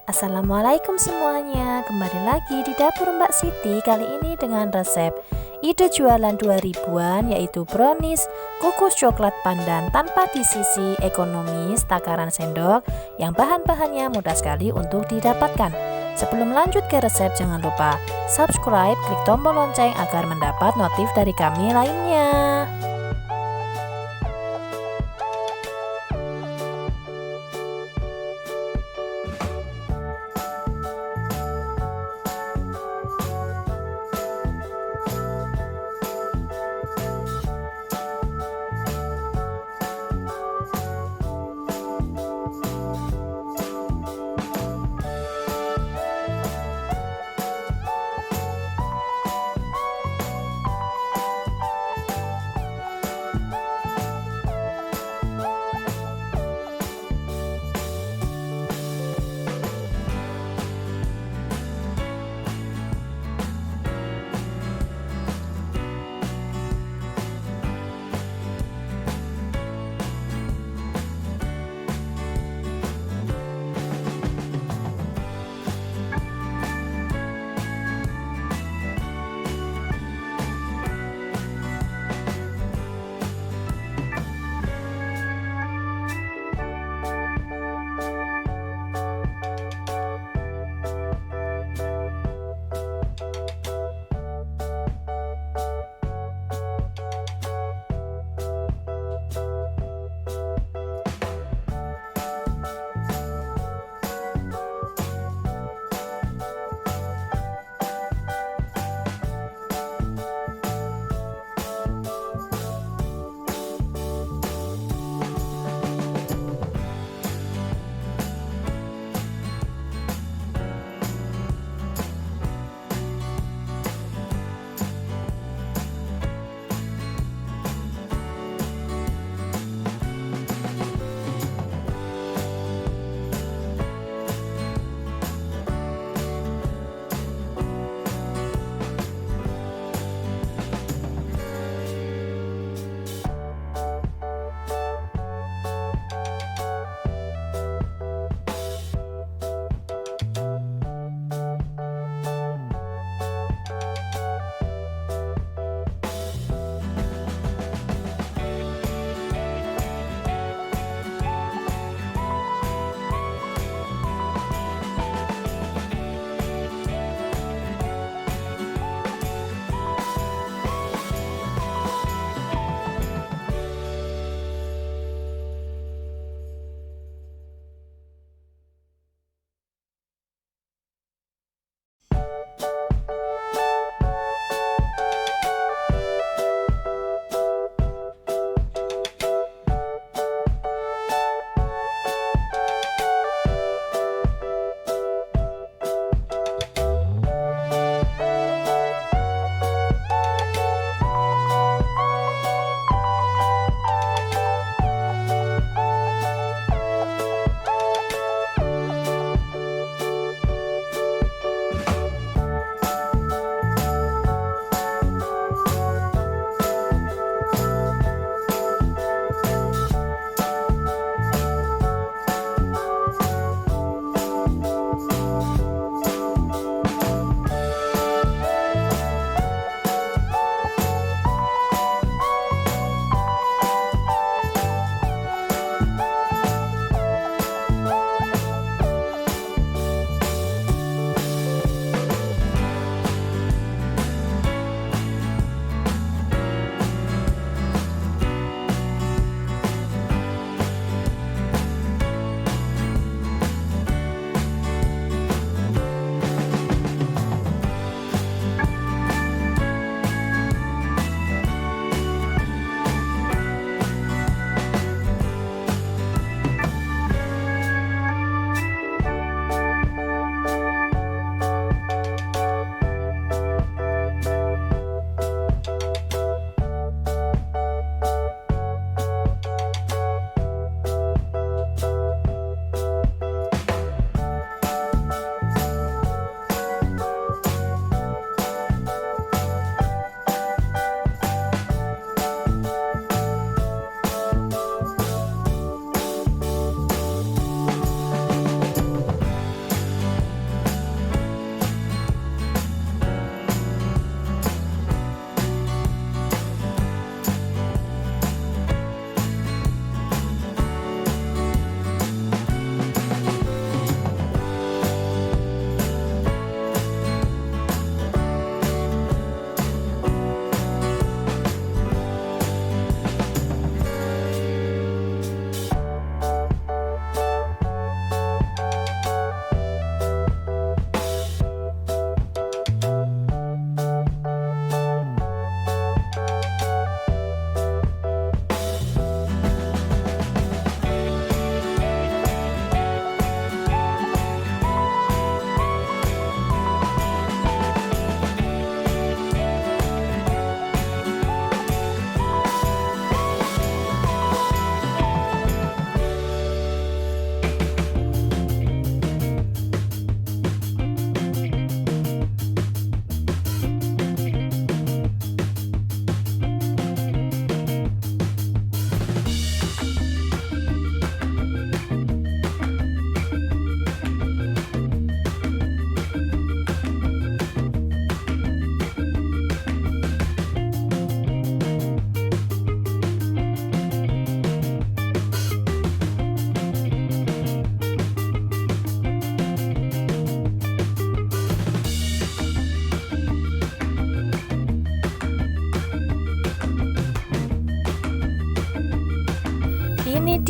Assalamualaikum semuanya, kembali lagi di dapur Mbak Siti. Kali ini dengan resep ide jualan 2000-an, yaitu brownies kukus coklat pandan tanpa disisi ekonomis takaran sendok, yang bahan-bahannya mudah sekali untuk didapatkan. Sebelum lanjut ke resep, jangan lupa subscribe, klik tombol lonceng agar mendapat notif dari kami lainnya.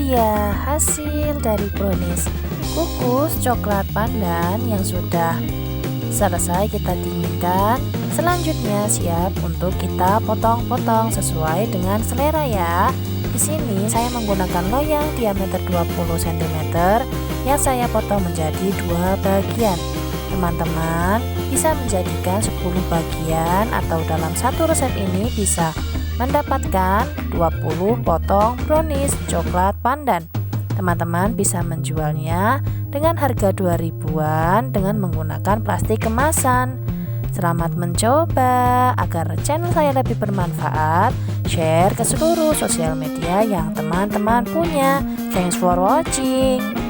dia hasil dari brownies kukus coklat pandan yang sudah selesai kita dinginkan. Selanjutnya siap untuk kita potong-potong sesuai dengan selera ya. Di sini saya menggunakan loyang diameter 20 cm yang saya potong menjadi 2 bagian. Teman-teman bisa menjadikan 10 bagian atau dalam satu resep ini bisa mendapatkan 20 potong brownies coklat pandan. Teman-teman bisa menjualnya dengan harga 2000-an dengan menggunakan plastik kemasan. Selamat mencoba. Agar channel saya lebih bermanfaat, share ke seluruh sosial media yang teman-teman punya. Thanks for watching.